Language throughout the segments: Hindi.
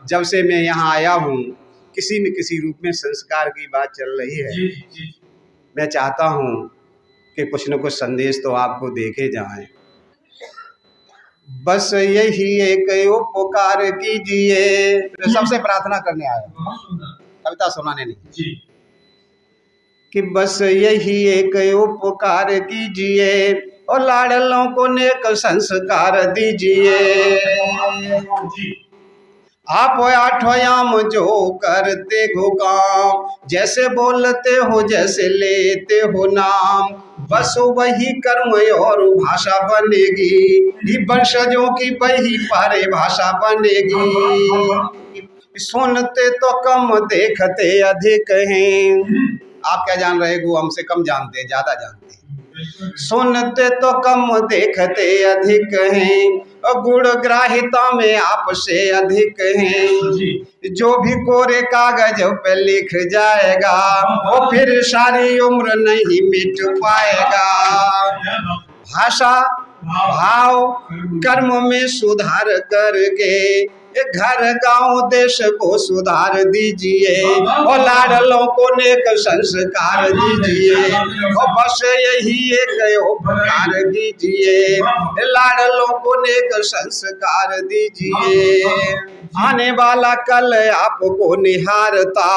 जब से मैं यहाँ आया हूँ किसी न किसी रूप में संस्कार की बात चल रही है। मैं चाहता हूँ कि कुछ न कुछ संदेश तो आपको देखे जाएं। बस यही एक उपकार कीजिए। सबसे प्रार्थना करने आया, कविता सुनाने नहीं। कि बस यही एक उपकार कीजिए और लाडलों को नेक संस्कार दीजिए। आप आठोयाम जो करते हो काम, जैसे बोलते हो जैसे लेते हो नाम, बस वही कर्म और भाषा बनेगी, वंशजों की वही परिभाषा बनेगी। सुनते तो कम देखते अधिक हैं। आप क्या जान रहे हो, हमसे कम जानते हैं, ज्यादा जानते हैं। सुनते तो कम देखते अधिक हैं, गुण ग्राहिता में आपसे अधिक हैं। जो भी कोरे कागज पे लिख जाएगा वो फिर सारी उम्र नहीं मिट पाएगा। भाषा भाव कर्म में सुधार करके घर गांव देश को सुधार दीजिए और लाडलों को नेक संस्कार दीजिए। और बस यही एक उपकार कीजिए, लाडलों को नेक संस्कार दीजिए। आने वाला कल आपको निहारता,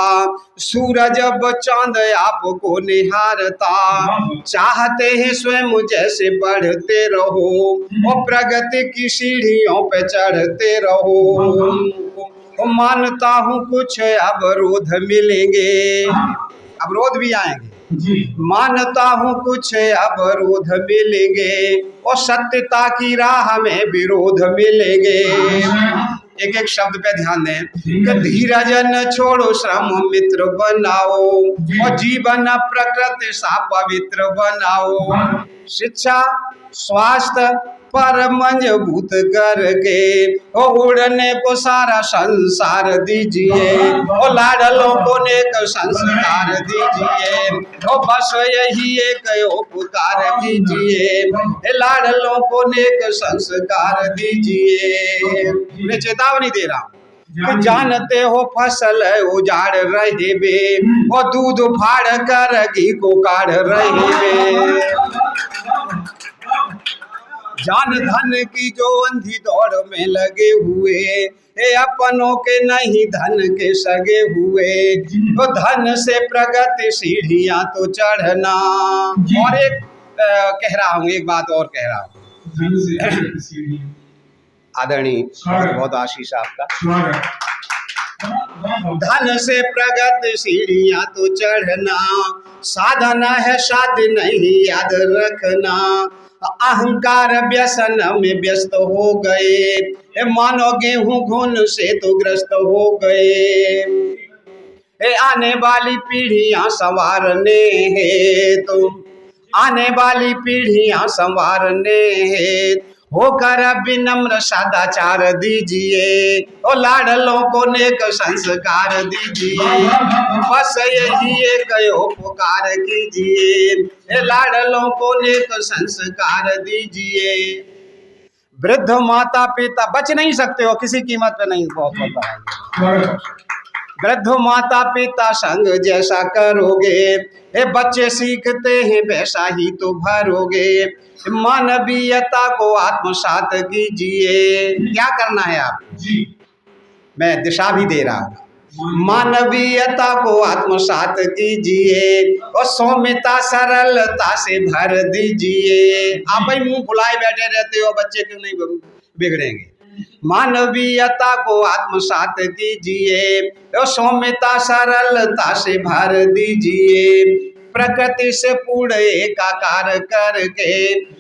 सूरज व चांद आपको निहारता। चाहते हैं स्वयं जैसे बढ़ते रहो और प्रगति की सीढ़ियों पे चढ़ते रहो। मानता हूँ कुछ अवरोध मिलेंगे, अवरोध भी आएंगे। मानता हूँ कुछ अवरोध मिलेंगे और सत्यता की राह में विरोध मिलेंगे। एक एक शब्द पे ध्यान दें कि धीरज न छोड़ो, श्रम मित्र बनाओ और जीवन प्रकृति सा पवित्र बनाओ। शिक्षा स्वास्थ्य पर मजबूत करके उड़ने को सारा संसार दीजिए और लाडलों को नेक संस्कार दीजिए। और बस यही एक उपकार कीजिए, लाडलों को नेक संस्कार दीजिए। मैं चेतावनी दे रहा हूँ, जानते हो फसल उजाड़ रहे बे और दूध फाड़ कर घी को काढ़ रहे बे। जान धन की जो अंधी दौड़ में लगे हुए, अपनों के नहीं धन के सगे हुए। तो धन से प्रगति सीढ़ियां तो चढ़ना। और एक कह रहा हूँ, एक बात और कह रहा हूँ। आदरणीय बहुत आशीष आपका। धन से प्रगति सीढ़ियां तो चढ़ना, साधना है साध नहीं याद रखना। अहंकार व्यसन में व्यस्त हो गए, मानो गेहूं घुन से तो ग्रस्त हो गए। आने वाली पीढ़ियां संवारने हैं तुम, आने वाली पीढ़ियां संवारने हैं। होकर विनम्र सदाचार दीजिए और लाडलों को नेक संस्कार दीजिए। बस यही एक उपकार कीजिए, लाडलों को नेक संस्कार दीजिए। वृद्ध माता पिता बच नहीं सकते हो, किसी कीमत पे नहीं। बहुत बताएंगे वृद्ध माता पिता संग जैसा करोगे, बच्चे सीखते हैं वैसा ही तो भरोगे। मानवीयता को आत्मसात कीजिए। क्या करना है आप जी, मैं दिशा भी दे रहा हूँ। मानवीयता को आत्मसात कीजिए और सौम्यता सरलता से भर दीजिए। आप ही मुंह फुलाए बैठे रहते हो, बच्चे क्यों नहीं बिगड़ेंगे। मानवीयता को आत्मसात कीजिए और सौम्यता सरलता से भर दीजिए। प्रकृति से पूर्ण एकाकार करके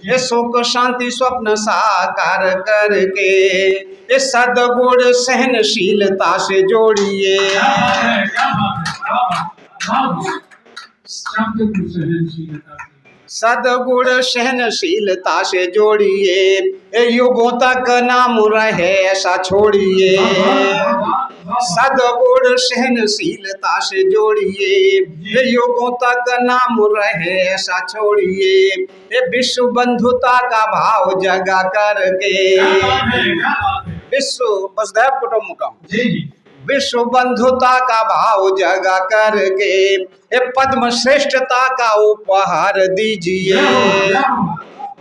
ये सुख शांति स्वप्न साकार करके ये सद्गुण सहनशीलता से जोड़िए। सद्गुण सहनशीलता से जोड़िए, युगों तक नाम रहे ऐसा छोड़िए। सद्गुण सहनशीलता से जोड़िए, युगों तक नाम रहे ऐसा छोड़िए। विश्व बंधुता का भाव जगा करके, विश्व वसुधैव कुटुंबकम विश्व बंधुता का भाव जगा करके ये पद्म श्रेष्ठता का उपहार दीजिए।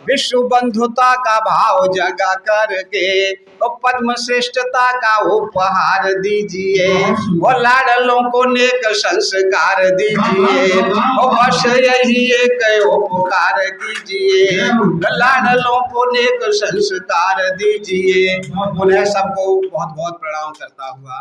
विश्व बंधुता का भाव जगा करके तो पद्म श्रेष्ठता का उपहार दीजिए। वो लाडलों को नेक संस्कार दीजिए, वो बस यही एक उपकार कीजिए। लाडलों को नेक संस्कार दीजिए। उन्हें सबको बहुत बहुत प्रणाम करता हुआ